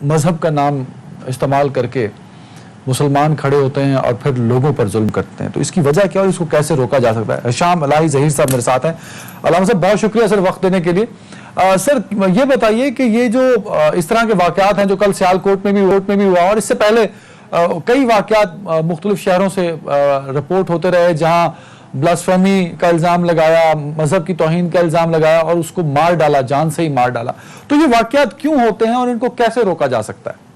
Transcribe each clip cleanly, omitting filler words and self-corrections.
مذہب کا نام استعمال کر کے مسلمان کھڑے ہوتے ہیں اور پھر لوگوں پر ظلم کرتے ہیں، تو اس کی وجہ کیا اور اس کو کیسے روکا جا سکتا ہے؟ ہشام الہی ظہیر صاحب میرے ساتھ ہیں۔ علامہ صاحب بہت شکریہ سر وقت دینے کے لیے۔ سر یہ بتائیے کہ یہ جو اس طرح کے واقعات ہیں جو کل سیالکوٹ میں بھی ہوا اور اس سے پہلے کئی واقعات مختلف شہروں سے رپورٹ ہوتے رہے جہاں بلاسفیمی کا الزام لگایا، مذہب کی توہین کا الزام لگایا اور اس کو مار ڈالا، جان سے ہی مار ڈالا، تو یہ واقعات کیوں ہوتے ہیں اور ان کو کیسے روکا جا سکتا ہے؟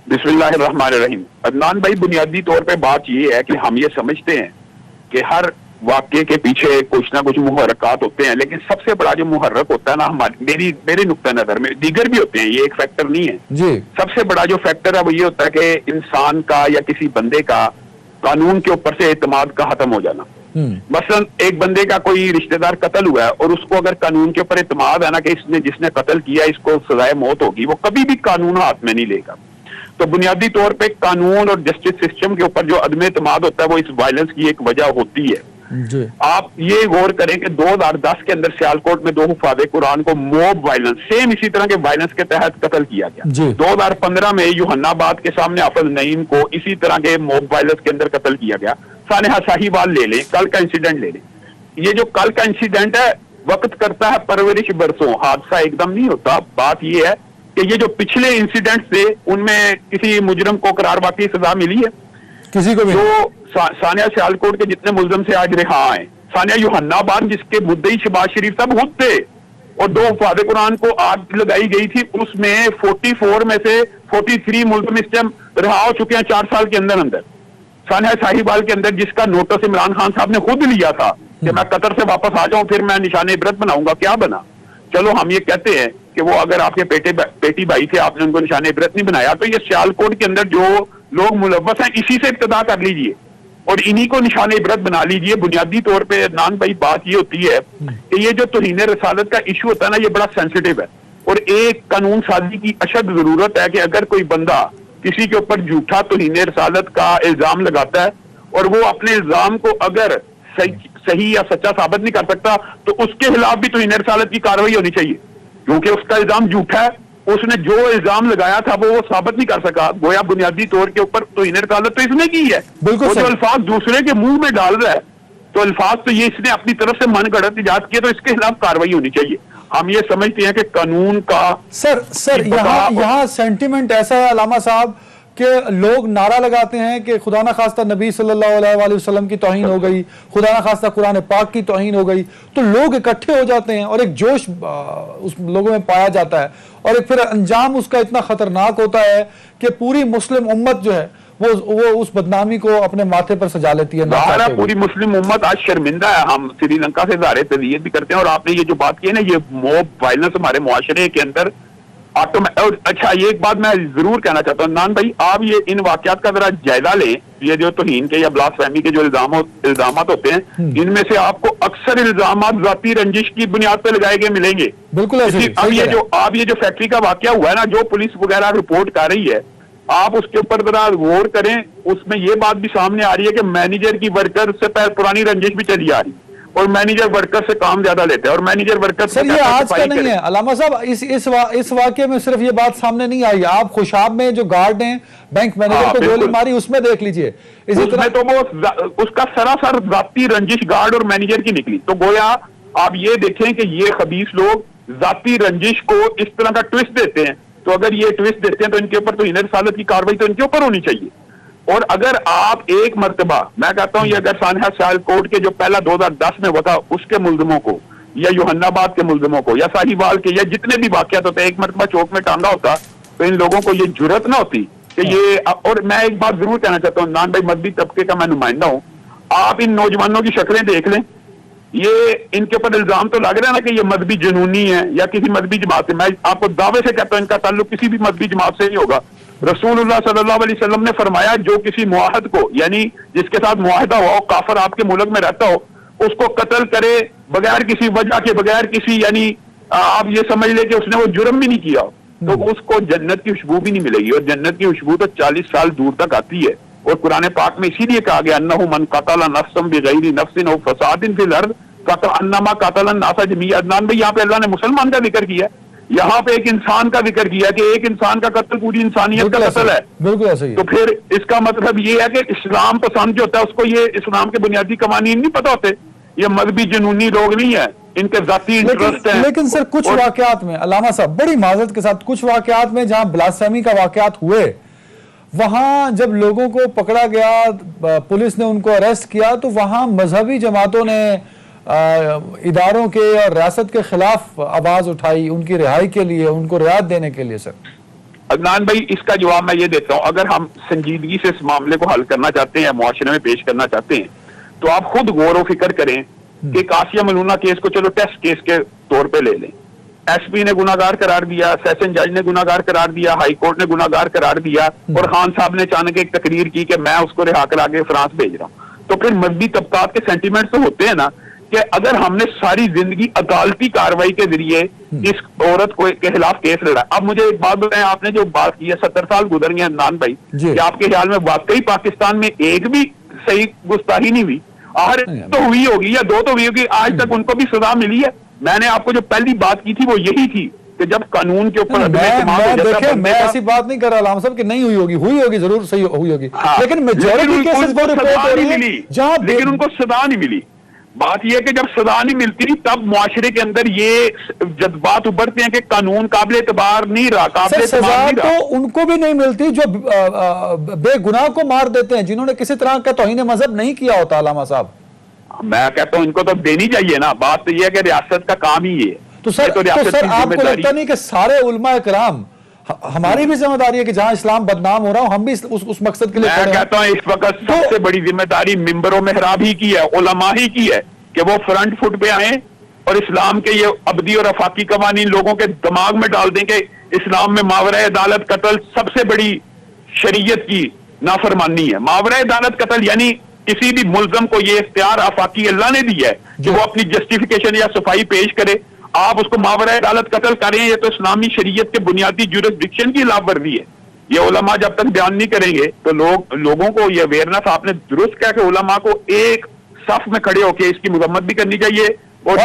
بسم اللہ الرحمن الرحیم۔ عدنان بھائی، بنیادی طور پہ بات یہ ہے کہ ہم یہ سمجھتے ہیں کہ ہر واقعے کے پیچھے کچھ نہ کچھ محرکات ہوتے ہیں، لیکن سب سے بڑا جو محرک ہوتا ہے نا میرے نقطہ نظر میں، دیگر بھی ہوتے ہیں، یہ ایک فیکٹر نہیں ہے جی۔ سب سے بڑا جو فیکٹر ہے وہ یہ ہوتا ہے کہ انسان کا یا کسی بندے کا قانون کے اوپر سے اعتماد کا ختم ہو جانا۔ مثلا ایک بندے کا کوئی رشتہ دار قتل ہوا ہے اور اس کو اگر قانون کے اوپر اعتماد ہے نا کہ جس نے قتل کیا اس کو سزائے موت ہوگی، وہ کبھی بھی قانون ہاتھ میں نہیں لے گا۔ تو بنیادی طور پہ قانون اور جسٹس سسٹم کے اوپر جو عدم اعتماد ہوتا ہے وہ اس وائلنس کی ایک وجہ ہوتی ہے۔ آپ یہ غور کریں کہ 2010 کے اندر سیالکوٹ میں 2 حفاظ قرآن کو موب وائلنس سیم اسی طرح کے وائلنس کے تحت قتل کیا گیا۔ 2015 میں یوحنا آباد کے سامنے حافظ نعیم کو اسی طرح کے موب وائلنس کے اندر قتل کیا گیا۔ سانحہ ساہیوال لے لیں، کل کا انسیڈنٹ لے لیں۔ یہ جو کل کا انسیڈنٹ ہے وقت کرتا ہے پرورش برسوں، حادثہ ایک دم نہیں ہوتا۔ بات یہ ہے کہ یہ جو پچھلے انسیڈنٹ تھے ان میں کسی مجرم کو قرار واقعی سزا ملی ہے؟ کسی کو بھی؟ جو سانحہ سیالکوٹ کے جتنے ملزم سے آج رہا ہیں، سانحہ یوحنا آباد جس کے مدعی شہباز شریف صاحب خود تھے اور 2 حفاظ قرآن کو آگ لگائی گئی تھی، اس میں 44 میں سے 43 ملزم اس ٹائم رہا ہو چکے ہیں 4 سال کے اندر۔ سانحہ ساہیوال کے اندر جس کا نوٹس عمران خان صاحب نے خود لیا تھا کہ میں قطر سے واپس آ جاؤں پھر میں نشان عبرت بناؤں گا، کیا بنا؟ چلو ہم یہ کہتے ہیں کہ وہ اگر آپ کے بیٹی بھائی تھے آپ نے ان کو نشان عبرت نہیں بنایا، تو یہ سیالکوٹ کے اندر جو لوگ ملوث ہیں اسی سے ابتدا کر لیجئے اور انہی کو نشان عبرت بنا لیجئے۔ بنیادی طور پہ عدنان بھائی بات یہ ہوتی ہے کہ یہ جو توہین رسالت کا ایشو ہوتا ہے نا یہ بڑا سینسٹیو ہے اور ایک قانون سازی کی اشد ضرورت ہے کہ اگر کوئی بندہ کسی کے اوپر جھوٹا توہین رسالت کا الزام لگاتا ہے اور وہ اپنے الزام کو اگر صحیح یا سچا ثابت نہیں کر سکتا تو اس کے خلاف بھی توہین رسالت کی کارروائی ہونی چاہیے، کیونکہ اس کا الزام جھوٹا ہے، اس نے جو الزام لگایا تھا وہ ثابت نہیں کر سکا، گویا بنیادی طور کے اوپر توہین رسالت تو اس نے کی ہے۔ وہ جو الفاظ دوسرے کے منہ میں ڈال رہا ہے تو الفاظ تو یہ اس نے اپنی طرف سے من گھڑت ایجاد کیا، تو اس کے خلاف کارروائی ہونی چاہیے۔ ہم یہ سمجھتے ہیں کہ قانون کا سر یہاں سینٹیمنٹ ایسا ہے علامہ صاحب کہ لوگ نعرہ لگاتے ہیں کہ خدا نہ خواستہ نبی صلی اللہ علیہ وآلہ وسلم کی توہین ہو گئی، خدا نہ خواستہ قرآن پاک کی توہین ہو گئی، تو لوگ اکٹھے ہو جاتے ہیں اور ایک جوش اس لوگوں میں پایا جاتا ہے اور ایک پھر انجام اس کا اتنا خطرناک ہوتا ہے کہ پوری مسلم امت جو ہے وہ اس بدنامی کو اپنے ماتھے پر سجا لیتی ہے۔ پوری مسلم امت آج شرمندہ ہے۔ ہم سری لنکا سے اظہار تعزیت بھی کرتے ہیں اور آپ نے یہ جو بات کی ہے نا، یہ موب وائلنس ہمارے معاشرے کے اندر اچھا یہ ایک بات میں ضرور کہنا چاہتا ہوں عدنان بھائی، آپ یہ ان واقعات کا ذرا جائزہ لیں۔ یہ جو توہین کے یا بلاسفیمی کے جو الزامات ہوتے ہیں ان میں سے آپ کو اکثر الزامات ذاتی رنجش کی بنیاد پہ لگائے گئے ملیں گے۔ بالکل اب یہ جو فیکٹری کا واقعہ ہوا ہے نا، جو پولیس وغیرہ رپورٹ کر رہی ہے، آپ اس کے اوپر ذرا غور کریں، اس میں یہ بات بھی سامنے آ رہی ہے کہ مینیجر کی ورکر سے پرانی رنجش بھی چلی آ رہی ہے اور مینیجر ورکر سے کام زیادہ لیتے ہیں اور مینیجر ورکر سے یہ آج کا نہیں ہے علامہ صاحب، اس واقعے میں صرف یہ بات سامنے نہیں آئی۔ آپ خوشاب میں جو گارڈ ہیں بینک مینیجر کو گولی ماری اس میں دیکھ لیجئے، اس میں تو وہ اس کا سراسر ذاتی رنجش گارڈ اور مینیجر کی نکلی۔ تو گویا آپ یہ دیکھیں کہ یہ خبیث لوگ ذاتی رنجش کو اس طرح کا ٹویسٹ دیتے ہیں، تو اگر یہ ٹویسٹ دیتے ہیں تو ان کے اوپر توہین رسالت کی کارروائی تو ان کے اوپر ہونی چاہیے۔ اور اگر آپ ایک مرتبہ میں کہتا ہوں یہ اگر سانحہ سیالکوٹ کے جو پہلا 2010 میں ہوا تھا اس کے ملزموں کو یا یوحنا آباد کے ملزموں کو یا ساہیوال کے یا جتنے بھی واقعات ہوتے ہیں ایک مرتبہ چوک میں ٹانگا ہوتا تو ان لوگوں کو یہ جرأت نہ ہوتی کہ یہ۔ اور میں ایک بات ضرور کہنا چاہتا ہوں عدنان بھائی، مذہبی طبقے کا میں نمائندہ ہوں، آپ ان نوجوانوں کی شکلیں دیکھ لیں، یہ ان کے اوپر الزام تو لگ رہا ہے نا کہ یہ مذہبی جنونی ہے یا کسی مذہبی جماعت سے۔ میں آپ کو دعوے سے کہتا ہوں ان کا تعلق کسی بھی مذہبی جماعت سے نہیں ہوگا۔ رسول اللہ صلی اللہ علیہ وسلم نے فرمایا جو کسی معاہد کو یعنی جس کے ساتھ معاہدہ ہوا کافر آپ کے ملک میں رہتا ہو اس کو قتل کرے بغیر کسی وجہ کے، بغیر کسی یعنی آپ یہ سمجھ لیں کہ اس نے وہ جرم بھی نہیں کیا تو اس کو جنت کی خوشبو بھی نہیں ملے گی، اور جنت کی خوشبو تو 40 سال دور تک آتی ہے۔ اور قرآن پاک میں اسی لیے کہا گیا انہ من قتل نفسا بغیر نفس او فساد فی الارض فکأنما قتل الناس جميعا۔ عدنان بھائی یہاں پہ اللہ نے مسلمان کا ذکر کیا ہے یہاں پہ ایک انسان کا ذکر کیا کہ ایک انسان کا قتل پوری انسانیت کا قتل ہے. بالکل ایسا ہی تو پھر اس کا مطلب یہ ہے کہ اسلام پسند جو ہوتا ہے اس کو یہ اسلام کے بنیادی قوانین نہیں پتہ ہوتے. یہ مذہبی جنونی لوگ نہیں ہیں, ان کے ذاتی انٹرسٹ ہیں. لیکن سر کچھ واقعات میں علامہ صاحب, بڑی معذرت کے ساتھ, کچھ واقعات میں جہاں بلاسفیمی کا واقعات ہوئے, وہاں جب لوگوں کو پکڑا گیا, پولیس نے ان کو اریسٹ کیا, تو وہاں مذہبی جماعتوں نے اداروں کے اور ریاست کے خلاف آواز اٹھائی ان کی رہائی کے لیے, ان کو رعایت دینے کے لیے. سر عدنان بھائی, اس کا جواب میں یہ دیتا ہوں, اگر ہم سنجیدگی سے اس معاملے کو حل کرنا چاہتے ہیں, معاشرے میں پیش کرنا چاہتے ہیں, تو آپ خود غور و فکر کریں کہ قاسیہ ملونہ کیس کو چلو ٹیسٹ کیس کے طور پہ لے لیں. ایس پی نے گناہگار قرار دیا, سیشن جج نے گناہگار قرار دیا, ہائی کورٹ نے گناہگار قرار دیا, اور خان صاحب نے اچانک ایک تقریر کی کہ میں اس کو رہا کرا کے فرانس بھیج رہا ہوں. تو پھر مذہبی طبقات کے سینٹیمنٹ تو ہوتے ہیں نا, کہ اگر ہم نے ساری زندگی عدالتی کاروائی کے ذریعے اس عورت کو کے خلاف کیس لڑا. اب مجھے ایک بات بتائیں, آپ نے جو بات کی ہے 70 سال گزر گئے عدنان بھائی, کہ آپ کے خیال میں واقعی پاکستان میں ایک بھی صحیح گستاخی نہیں ہوئی؟ آخر تو ہوئی ہوگی یا دو تو ہوئی ہوگی, آج تک ان کو بھی سزا ملی ہے. میں نے آپ کو جو پہلی بات کی تھی وہ یہی تھی کہ جب قانون کے اوپر میں ایسی بات نہیں کر رہا علامہ صاحب کہ نہیں ہوئی ہوگی, ہوئی ہوگی, ضرور صحیح ہوئی ہوگی, لیکن میجورٹی کیسز وہ رپورٹ ہو رہی ہے جہاں لیکن ان کو سزا نہیں ملی. بات یہ ہے کہ جب سزا نہیں ملتی تب معاشرے کے اندر یہ جذبات ابھرتے ہیں کہ قانون قابل اعتبار نہیں رہا, قابل اعتبار نہیں رہا. تو ان کو بھی نہیں ملتی جو بے گناہ کو مار دیتے ہیں, جنہوں نے کسی طرح کا توہین مذہب نہیں کیا ہوتا. علامہ صاحب میں کہتا ہوں ان کو تو دینی چاہیے نا. بات تو یہ ہے کہ ریاست کا کام ہی یہ ہے. تو سر آپ کو لگتا نہیں کہ سارے علماء کرام, ہماری بھی ذمہ داری ہے کہ جہاں اسلام بدنام ہو رہا ہو ہم بھی اس مقصد کے لیے میں کہتا ہوں اس وقت سب سے بڑی ذمہ داری منبر و محراب ہی کی ہے, علماء ہی کی ہے, کہ وہ فرنٹ فٹ پہ آئیں اور اسلام کے یہ ابدی اور افاقی قوانین لوگوں کے دماغ میں ڈال دیں کہ اسلام میں ماورا عدالت قتل سب سے بڑی شریعت کی نافرمانی ہے. ماورا عدالت قتل یعنی کسی بھی ملزم کو یہ اختیار آفاقی اللہ نے دی ہے کہ وہ اپنی جسٹیفیکیشن یا صفائی پیش کرے. آپ اس کو ماورا عدالت قتل کریں, یہ تو اسلامی شریعت کے بنیادی جورسڈکشن کی خلاف ورزی ہے. یہ علماء جب تک بیان نہیں کریں گے تو لوگوں کو یہ اویئرنس, آپ نے درست کہا کہ علماء کو ایک صف میں کھڑے ہو کے اس کی مذمت بھی کرنی چاہیے. اور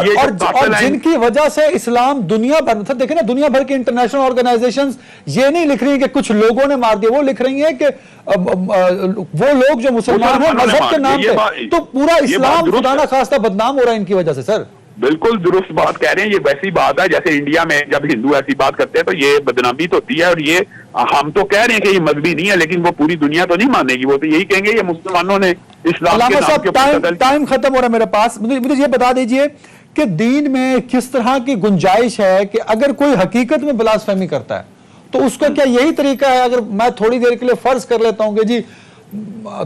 جن کی وجہ سے اسلام دنیا بھر, دیکھیں نا, دنیا بھر کی انٹرنیشنل آرگنائزیشنز یہ نہیں لکھ رہی ہیں کہ کچھ لوگوں نے مار دیا, وہ لکھ رہی ہیں کہ وہ لوگ جو مسلمان ہیں مذہب کے نام پہ, تو پورا اسلام خدا نہ خواستہ بدنام ہو رہا ہے ان کی وجہ سے. سر بالکل درست بات کہہ رہے ہیں, یہ ویسی بات ہے جیسے انڈیا میں جب ہندو ایسی بات کرتے ہیں تو یہ بدنامی تو ہوتی ہے. اور یہ ہم تو کہہ رہے ہیں کہ یہ مذہبی نہیں ہے, لیکن وہ پوری دنیا تو نہیں مانے گی, وہ تو یہی کہیں گے یہ مسلمانوں نے اسلام کے نام کے اوپر. ٹائم ختم ہو رہا ہے میرے پاس, مجھے یہ بتا دیجئے کہ دین میں کس طرح کی گنجائش ہے کہ اگر کوئی حقیقت میں بلاسفیمی کرتا ہے تو اس کا کیا یہی طریقہ ہے, اگر میں تھوڑی دیر کے لیے فرض کر لیتا ہوں کہ جی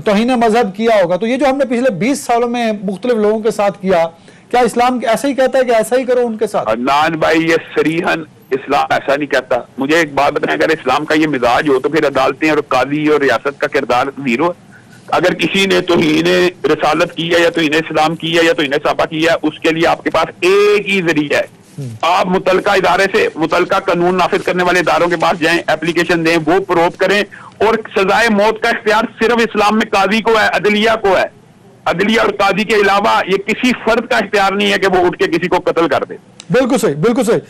توہین مذہب کیا ہوگا, تو یہ جو ہم نے پچھلے 20 سالوں میں مختلف لوگوں کے ساتھ کیا, کیا اسلام ایسا ہی کہتا ہے کہ ایسا ہی کرو ان کے ساتھ؟ عدنان بھائی یہ صریحاً اسلام ایسا نہیں کہتا. مجھے ایک بات بتائیں, اگر اسلام کا یہ مزاج ہو تو پھر عدالتیں اور قاضی اور ریاست کا کردار زیرو ہے. اگر کسی نے توہین رسالت کی ہے یا توہین اسلام کی ہے یا توہین صحابہ کی ہے, اس کے لیے آپ کے پاس ایک ہی ذریعہ ہے, آپ متعلقہ ادارے سے, متعلقہ قانون نافذ کرنے والے اداروں کے پاس جائیں, اپلیکیشن دیں, وہ پروف کریں. اور سزائے موت کا اختیار صرف اسلام میں قاضی کو ہے, عدلیہ کو ہے. عدلیہ اور قاضی کے علاوہ یہ کسی فرد کا اختیار نہیں ہے کہ وہ اٹھ کے کسی کو قتل کر دے. بالکل صحیح, بالکل صحیح.